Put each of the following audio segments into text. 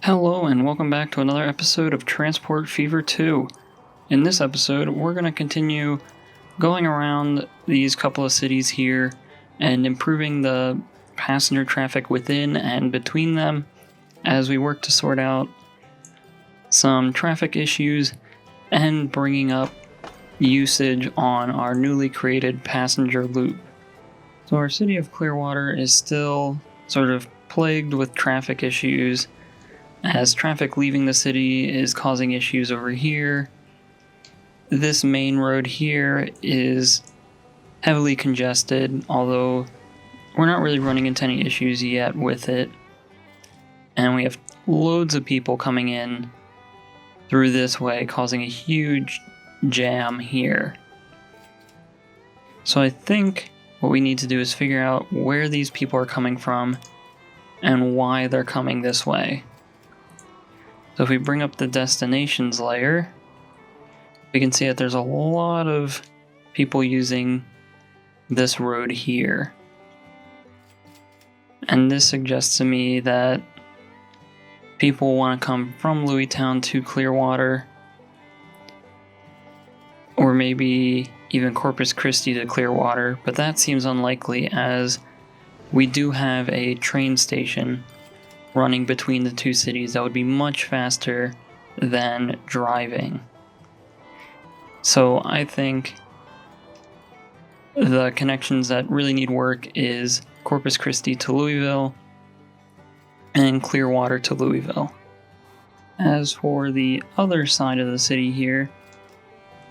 Hello and welcome back to another episode of Transport Fever 2. In this episode, we're going to continue going around these couple of cities here and improving the passenger traffic within and between them as we work to sort out some traffic issues and bringing up usage on our newly created passenger loop. So our city of Clearwater is still sort of plagued with traffic issues, as traffic leaving the city is causing issues over here. This main road here is heavily congested, although we're not really running into any issues yet with it. And we have loads of people coming in through this way, causing a huge jam here. So I think what we need to do is figure out where these people are coming from and why they're coming this way. So if we bring up the destinations layer, we can see that there's a lot of people using this road here. And this suggests to me that people want to come from Louistown to Clearwater, or maybe even Corpus Christi to Clearwater, but that seems unlikely as we do have a train station running between the two cities that would be much faster than driving. So I think the connections that really need work is Corpus Christi to Louisville and Clearwater to Louisville. As for the other side of the city here,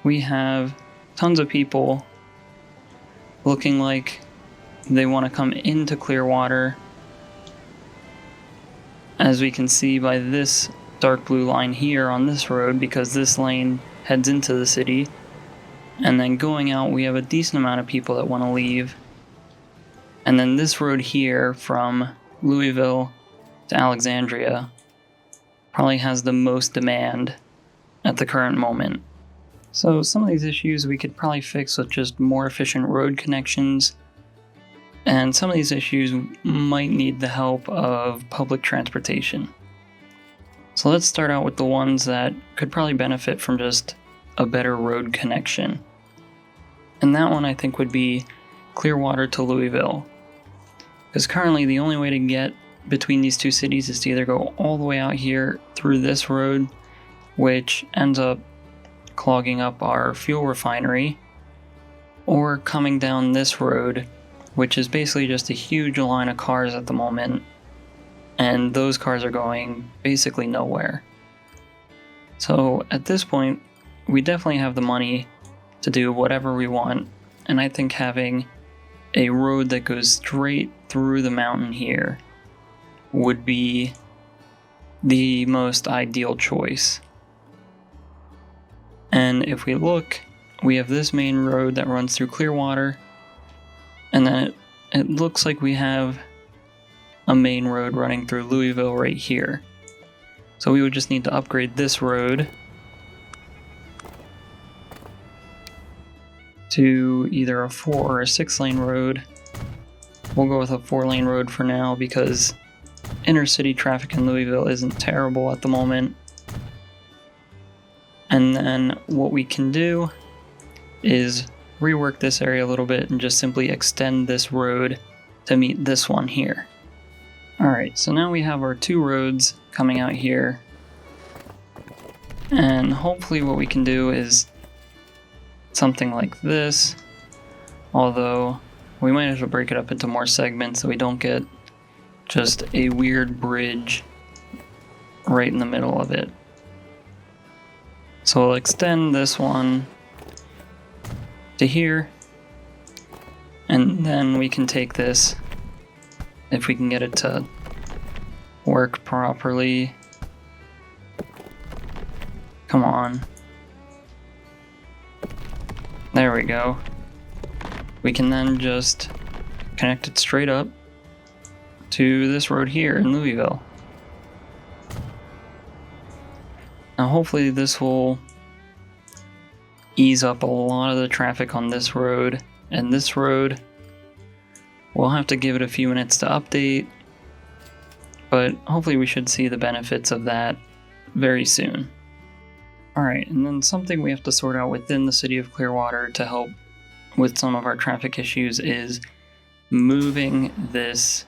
we have tons of people looking like they want to come into Clearwater, as we can see by this dark blue line here on this road, because this lane heads into the city. And then going out, we have a decent amount of people that want to leave. And then this road here from Louisville to Alexandria probably has the most demand at the current moment. So some of these issues we could probably fix with just more efficient road connections, and some of these issues might need the help of public transportation. So let's start out with the ones that could probably benefit from just a better road connection. And that one I think would be Clearwater to Louisville, because currently the only way to get between these two cities is to either go all the way out here through this road, which ends up clogging up our fuel refinery, or coming down this road, which is basically just a huge line of cars at the moment, and those cars are going basically nowhere. So at this point, we definitely have the money to do whatever we want, and I think having a road that goes straight through the mountain here would be the most ideal choice. And if we look, we have this main road that runs through Clearwater, and then it looks like we have a main road running through Louisville right here. So we would just need to upgrade this road to either a 4 or a 6 lane road. We'll go with a 4 lane road for now because inner city traffic in Louisville isn't terrible at the moment. And then what we can do is rework this area a little bit and just simply extend this road to meet this one here. Alright, so now we have our 2 roads coming out here, and hopefully what we can do is something like this, although we might have to break it up into more segments so we don't get just a weird bridge right in the middle of it. So we'll extend this one to here, and then we can take this, if we can get it to work properly. Come on. There we go. We can then just connect it straight up to this road here in Louisville. Now hopefully this will ease up a lot of the traffic on this road, and this road we'll have to give it a few minutes to update, but hopefully we should see the benefits of that very soon. Alright, and then something we have to sort out within the city of Clearwater to help with some of our traffic issues is moving this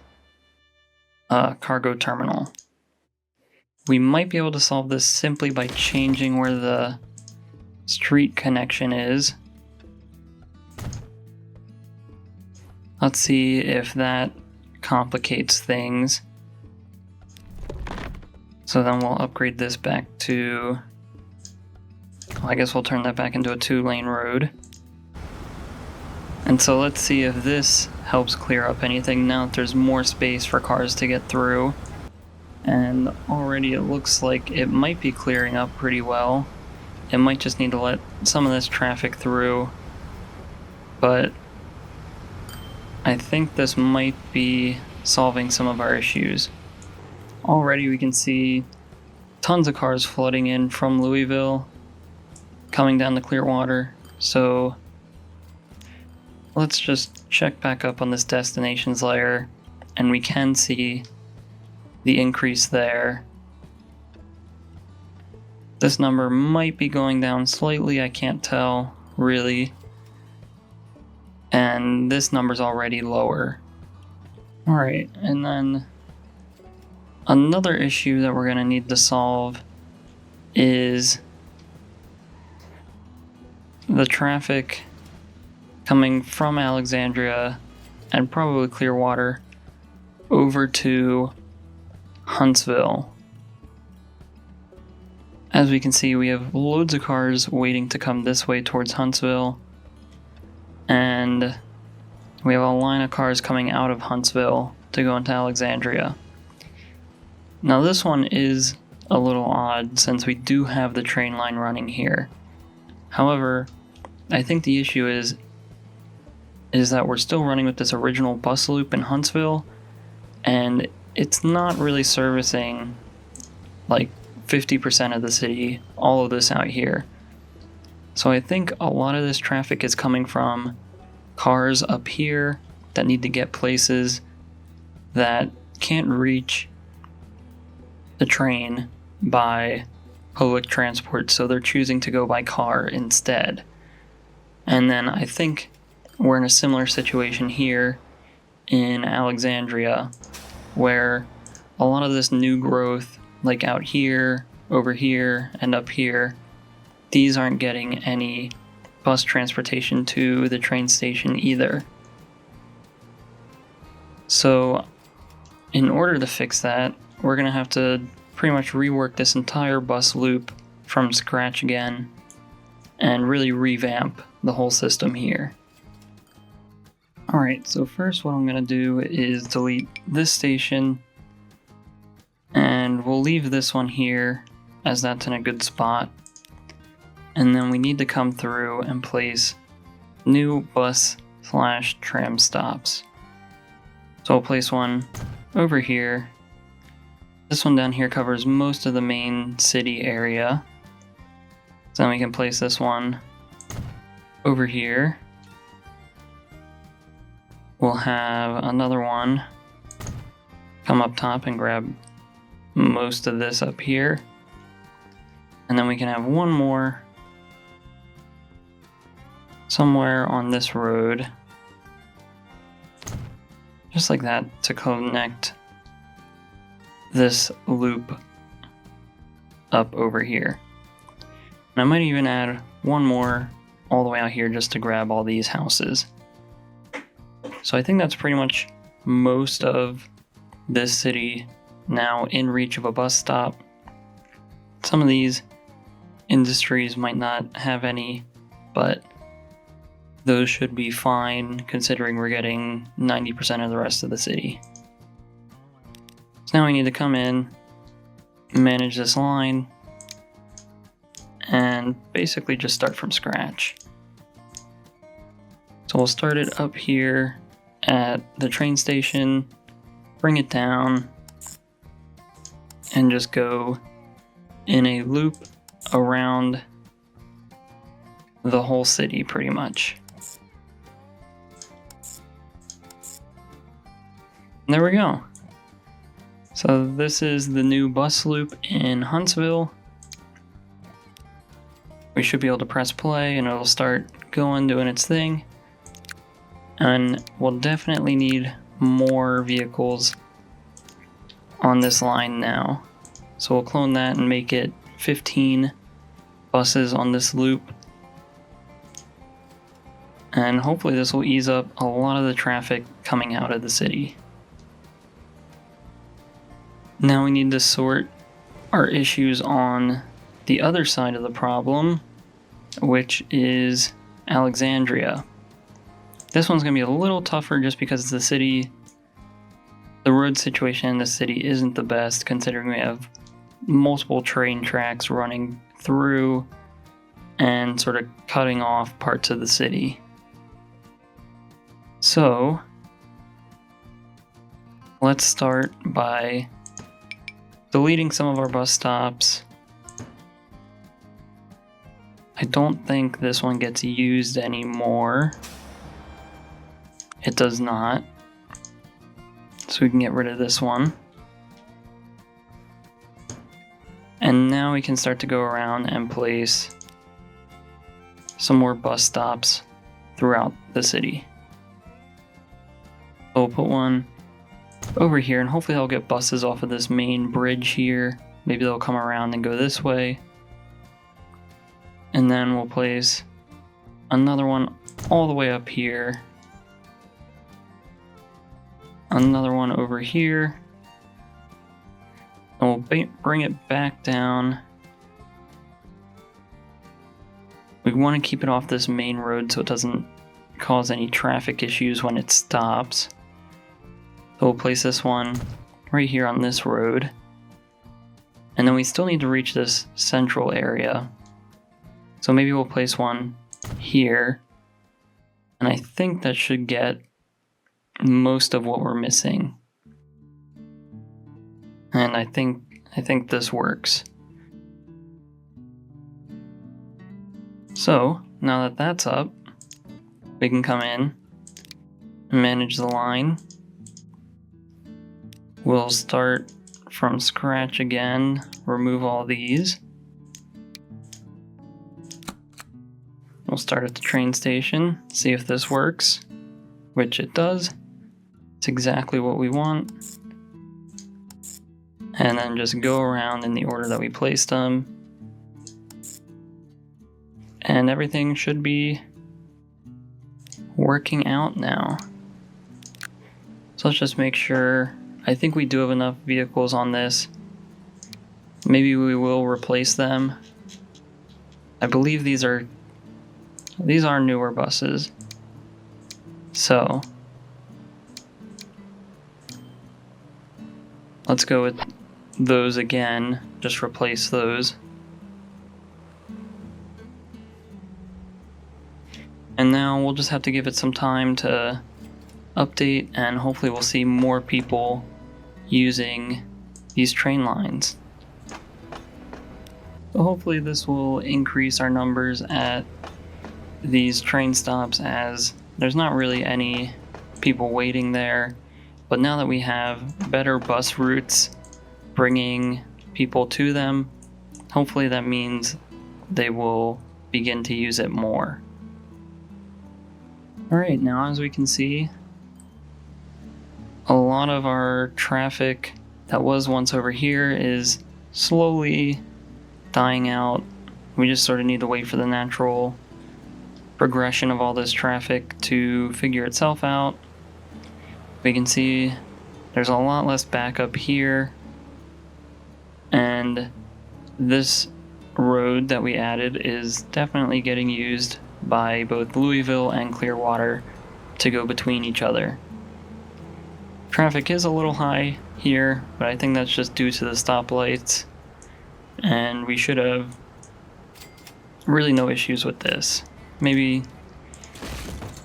cargo terminal. We might be able to solve this simply by changing where the street connection is. Let's see if that complicates things. So then we'll upgrade this back to... well, I guess we'll turn that back into a 2-lane road. And so let's see if this helps clear up anything now that there's more space for cars to get through. And already it looks like it might be clearing up pretty well. It might just need to let some of this traffic through. But I think this might be solving some of our issues. Already we can see tons of cars flooding in from Louisville, coming down to Clearwater. So let's just check back up on this destinations layer, and we can see the increase there. This number might be going down slightly, I can't tell really. And this number's already lower. Alright, and then another issue that we're gonna need to solve is the traffic coming from Alexandria and probably Clearwater over to Huntsville. As we can see, we have loads of cars waiting to come this way towards Huntsville, and we have a line of cars coming out of Huntsville to go into Alexandria. Now this one is a little odd since we do have the train line running here. However, I think the issue is that we're still running with this original bus loop in Huntsville, and it's not really servicing like 50% of the city, all of this out here. So I think a lot of this traffic is coming from cars up here that need to get places that can't reach the train by public transport, so they're choosing to go by car instead. And then I think we're in a similar situation here in Alexandria, where a lot of this new growth, like out here, over here, and up here, these aren't getting any bus transportation to the train station either. So in order to fix that, we're going to have to pretty much rework this entire bus loop from scratch again and really revamp the whole system here. Alright, so first what I'm going to do is delete this station, and we'll leave this one here as that's in a good spot. And then we need to come through and place new bus/tram stops. So I'll place one over here. This one down here covers most of the main city area. So then we can place this one over here. We'll have another one come up top and grab most of this up here. And then we can have one more somewhere on this road, just like that, to connect this loop up over here. And I might even add one more all the way out here just to grab all these houses. So I think that's pretty much most of this city now in reach of a bus stop. Some of these industries might not have any, but those should be fine considering we're getting 90% of the rest of the city. So now we need to come in, manage this line, and basically just start from scratch. So we'll start it up here at the train station, bring it down, and just go in a loop around the whole city pretty much. And there we go. So this is the new bus loop in Huntsville. We should be able to press play and it'll start going, doing its thing. And we'll definitely need more vehicles on this line now. So we'll clone that and make it 15 buses on this loop. And hopefully this will ease up a lot of the traffic coming out of the city. Now we need to sort our issues on the other side of the problem, which is Alexandria. This one's going to be a little tougher just because the road situation in the city isn't the best, considering we have multiple train tracks running through and sort of cutting off parts of the city. So let's start by deleting some of our bus stops. I don't think this one gets used anymore. It does not. So we can get rid of this one. And now we can start to go around and place some more bus stops throughout the city. So we'll put one over here, and hopefully I'll get buses off of this main bridge here. Maybe they'll come around and go this way. And then we'll place another one all the way up here. Another one over here. And we'll bring it back down. We want to keep it off this main road so it doesn't cause any traffic issues when it stops. So we'll place this one right here on this road. And then we still need to reach this central area. So maybe we'll place one here. And I think that should get most of what we're missing. And I think this works. So now that that's up, we can come in and manage the line. We'll start from scratch again, remove all these. We'll start at the train station, see if this works, which it does. It's exactly what we want. And then just go around in the order that we placed them. And everything should be working out now. So let's just make sure. I think we do have enough vehicles on this. Maybe we will replace them. I believe these are newer buses. So let's go with those again. Just replace those. And now we'll just have to give it some time to update, and hopefully we'll see more people using these train lines. So hopefully this will increase our numbers at these train stops, as there's not really any people waiting there. But now that we have better bus routes bringing people to them, hopefully that means they will begin to use it more. Alright, now as we can see, a lot of our traffic that was once over here is slowly dying out. We just sort of need to wait for the natural progression of all this traffic to figure itself out. We can see there's a lot less backup here, and this road that we added is definitely getting used by both Louisville and Clearwater to go between each other. Traffic is a little high here, but I think that's just due to the stoplights, and we should have really no issues with this. Maybe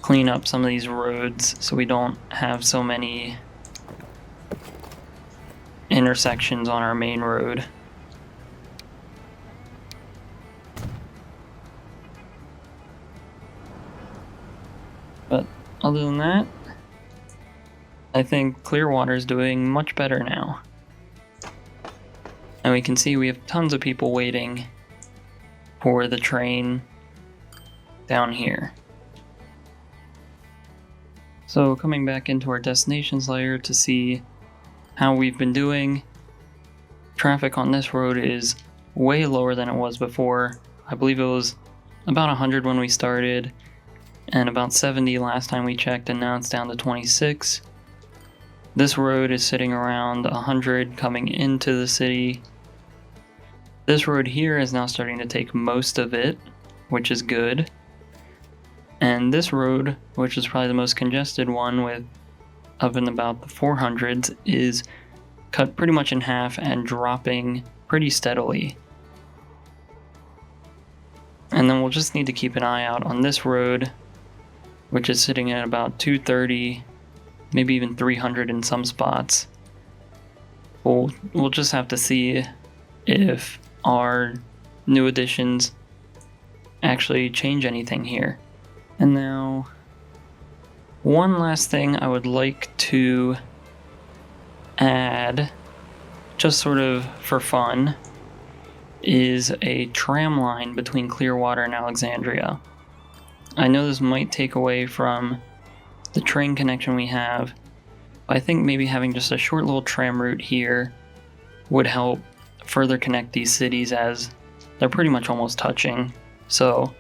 clean up some of these roads so we don't have so many intersections on our main road. But other than that, I think Clearwater is doing much better now. And we can see we have tons of people waiting for the train down here. So coming back into our destinations layer to see how we've been doing, traffic on this road is way lower than it was before. I believe it was about 100 when we started and about 70 last time we checked, and now it's down to 26. This road is sitting around 100 coming into the city. This road here is now starting to take most of it, which is good. And this road, which is probably the most congested one with up in about the 400s, is cut pretty much in half and dropping pretty steadily. And then we'll just need to keep an eye out on this road, which is sitting at about 230, maybe even 300 in some spots. We'll just have to see if our new additions actually change anything here. And now, one last thing I would like to add, just sort of for fun, is a tram line between Clearwater and Alexandria. I know this might take away from the train connection we have, but I think maybe having just a short little tram route here would help further connect these cities, as they're pretty much almost touching. So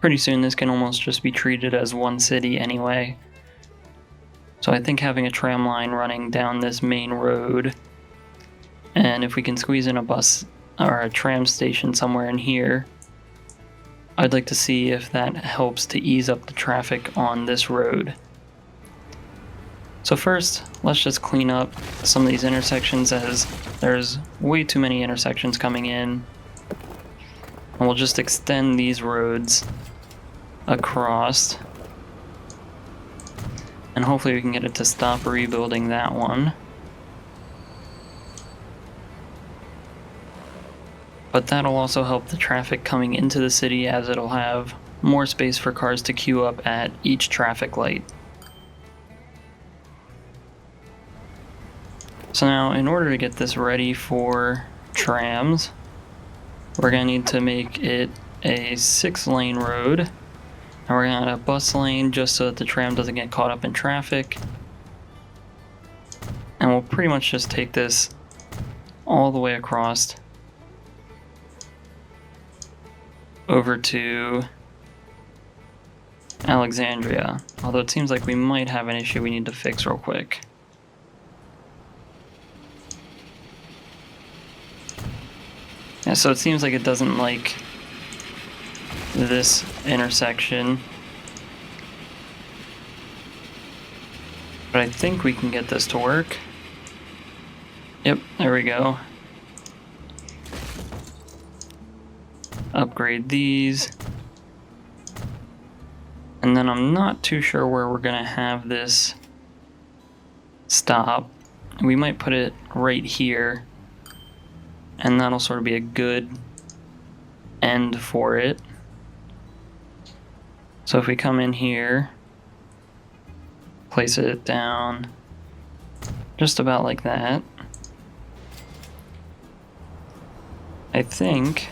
pretty soon this can almost just be treated as one city anyway. So I think having a tram line running down this main road, and if we can squeeze in a bus or a tram station somewhere in here, I'd like to see if that helps to ease up the traffic on this road. So first, let's just clean up some of these intersections, as there's way too many intersections coming in. And we'll just extend these roads across. And hopefully we can get it to stop rebuilding that one. But that'll also help the traffic coming into the city, as it'll have more space for cars to queue up at each traffic light. So now, in order to get this ready for trams, we're going to need to make it a 6-lane road. And we're going to add a bus lane just so that the tram doesn't get caught up in traffic. And we'll pretty much just take this all the way across over to Alexandria. Although it seems like we might have an issue we need to fix real quick. Yeah, so it seems like it doesn't like this intersection. But I think we can get this to work. Yep, there we go. Upgrade these. And then I'm not too sure where we're gonna have this stop. We might put it right here, and that'll sort of be a good end for it. So if we come in here, place it down just about like that. I think,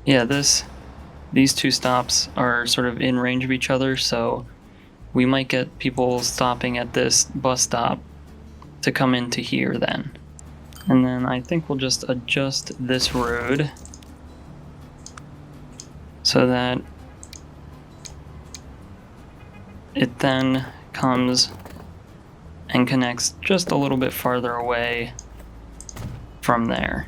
yeah, these two stops are sort of in range of each other, so we might get people stopping at this bus stop to come into here then. And then I think we'll just adjust this road so that it then comes and connects just a little bit farther away from there.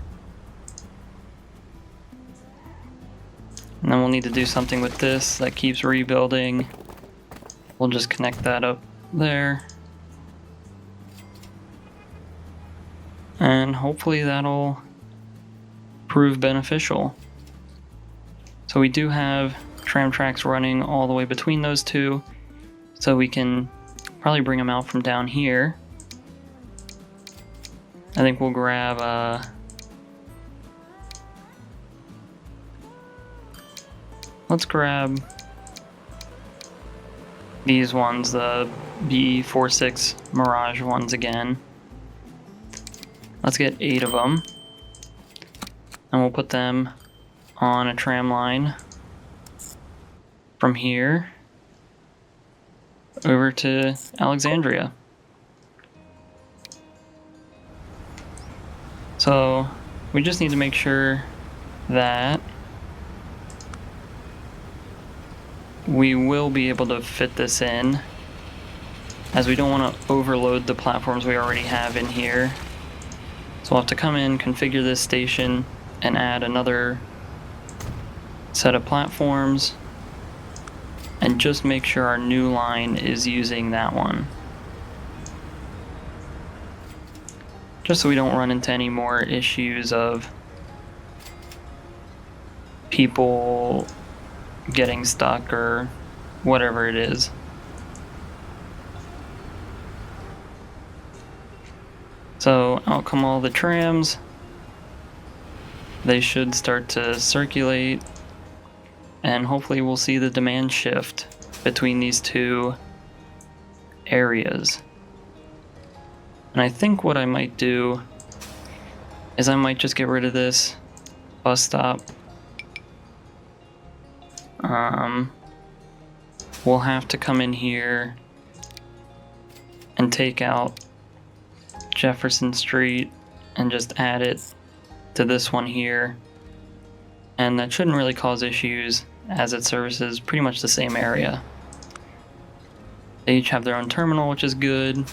And then we'll need to do something with this that keeps rebuilding. We'll just connect that up there. And hopefully that'll prove beneficial. So we do have tram tracks running all the way between those two, so we can probably bring them out from down here. I think we'll grab let's grab these ones, the B46 Mirage ones again. Let's get 8 of them. And we'll put them on a tram line from here over to Alexandria. So we just need to make sure that we will be able to fit this in, as we don't want to overload the platforms we already have in here. So we'll have to come in, configure this station, and add another set of platforms, and just make sure our new line is using that one. Just so we don't run into any more issues of people getting stuck or whatever it is. So out come all the trams. They should start to circulate, and hopefully we'll see the demand shift between these two areas. And I think what I might do is I might just get rid of this bus stop. We'll have to come in here and take out Jefferson Street and just add it to this one here. And that shouldn't really cause issues, as it services pretty much the same area. They each have their own terminal, which is good.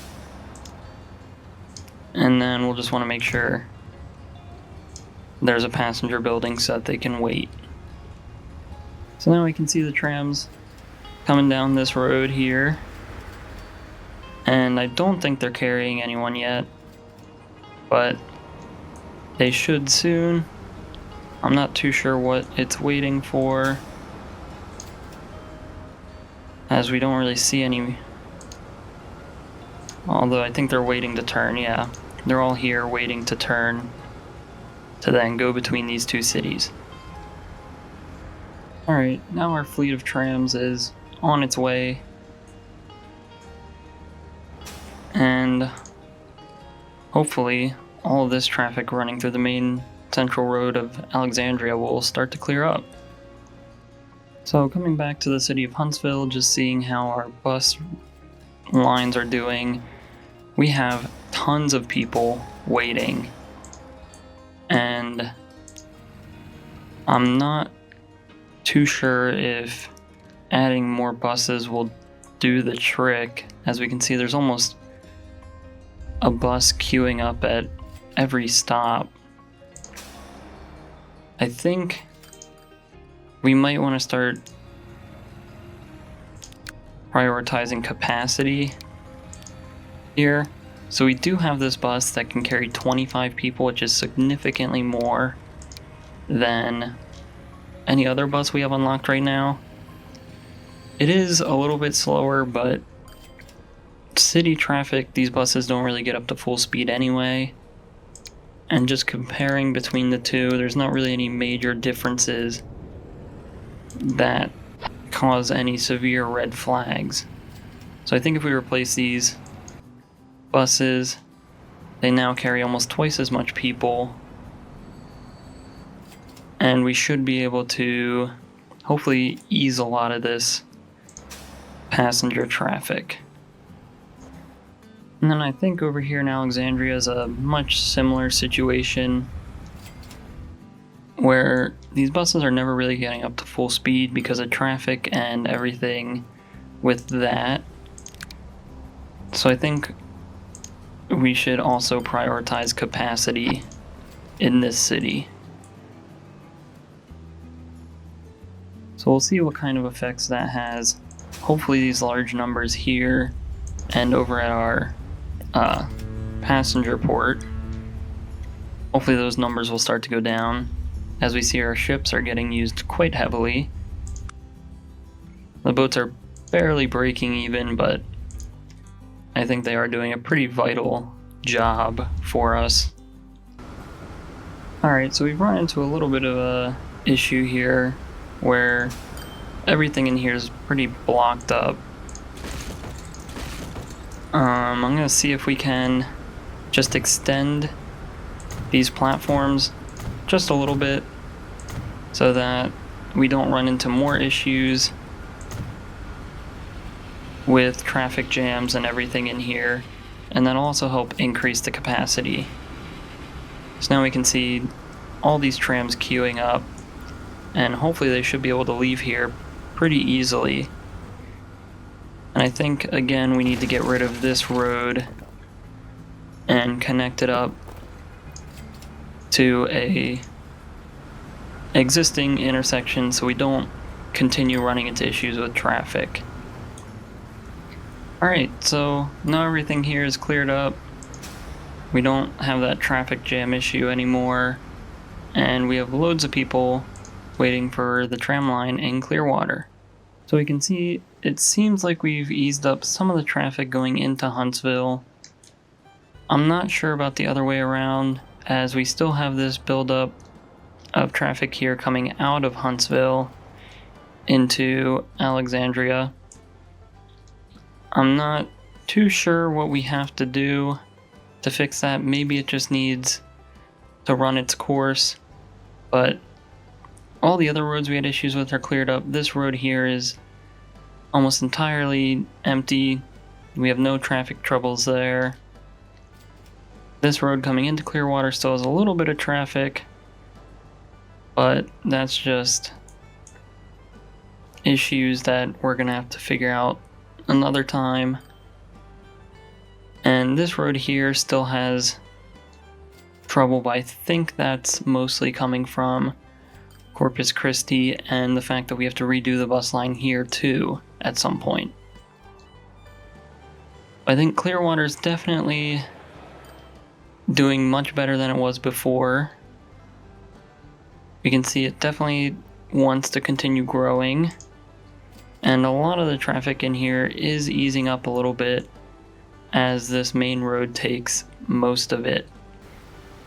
And then we'll just want to make sure there's a passenger building so that they can wait. So now we can see the trams coming down this road here. And I don't think they're carrying anyone yet, but they should soon. I'm not too sure what it's waiting for, as we don't really see any. Although I think they're waiting to turn, yeah. They're all here waiting to turn to then go between these two cities. Alright, now our fleet of trams is on its way. And hopefully all of this traffic running through the main central road of Alexandria will start to clear up. So coming back to the city of Huntsville, just seeing how our bus lines are doing, we have tons of people waiting, and I'm not too sure if adding more buses will do the trick. As we can see, there's almost a bus queuing up at every stop. I think we might want to start prioritizing capacity here. So we do have this bus that can carry 25 people, which is significantly more than any other bus we have unlocked right now. It is a little bit slower, but city traffic, these buses don't really get up to full speed anyway. And just comparing between the two, there's not really any major differences that cause any severe red flags. So I think if we replace these buses, they now carry almost twice as much people, and we should be able to hopefully ease a lot of this passenger traffic. And then I think over here in Alexandria is a much similar situation, where these buses are never really getting up to full speed because of traffic and everything with that. So I think we should also prioritize capacity in this city. So we'll see what kind of effects that has. Hopefully these large numbers here and over at our passenger port, hopefully those numbers will start to go down, as we see our ships are getting used quite heavily. The boats are barely breaking even, but I think they are doing a pretty vital job for us. Alright, so we've run into a little bit of a issue here where everything in here is pretty blocked up. I'm gonna see if we can just extend these platforms just a little bit so that we don't run into more issues with traffic jams and everything in here, and that'll also help increase the capacity. So now we can see all these trams queuing up, and hopefully they should be able to leave here pretty easily. And I think, again, we need to get rid of this road and connect it up to a existing intersection so we don't continue running into issues with traffic. Alright, so now everything here is cleared up. We don't have that traffic jam issue anymore, and we have loads of people waiting for the tram line in Clearwater. So we can see it seems like we've eased up some of the traffic going into Huntsville. I'm not sure about the other way around, as we still have this buildup of traffic here coming out of Huntsville into Alexandria. I'm not too sure what we have to do to fix that. Maybe it just needs to run its course, but all the other roads we had issues with are cleared up. This road here is almost entirely empty. We have no traffic troubles there. This road coming into Clearwater still has a little bit of traffic, but that's just issues that we're gonna have to figure out another time. And this road here still has trouble, but I think that's mostly coming from Corpus Christi and the fact that we have to redo the bus line here too at some point. I think Clearwater's definitely doing much better than it was before. We can see it definitely wants to continue growing, and a lot of the traffic in here is easing up a little bit as this main road takes most of it.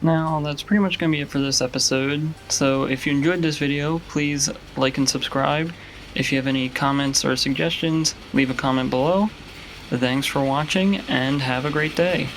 Now, that's pretty much going to be it for this episode, so if you enjoyed this video, please like and subscribe. If you have any comments or suggestions, leave a comment below. Thanks for watching, and have a great day.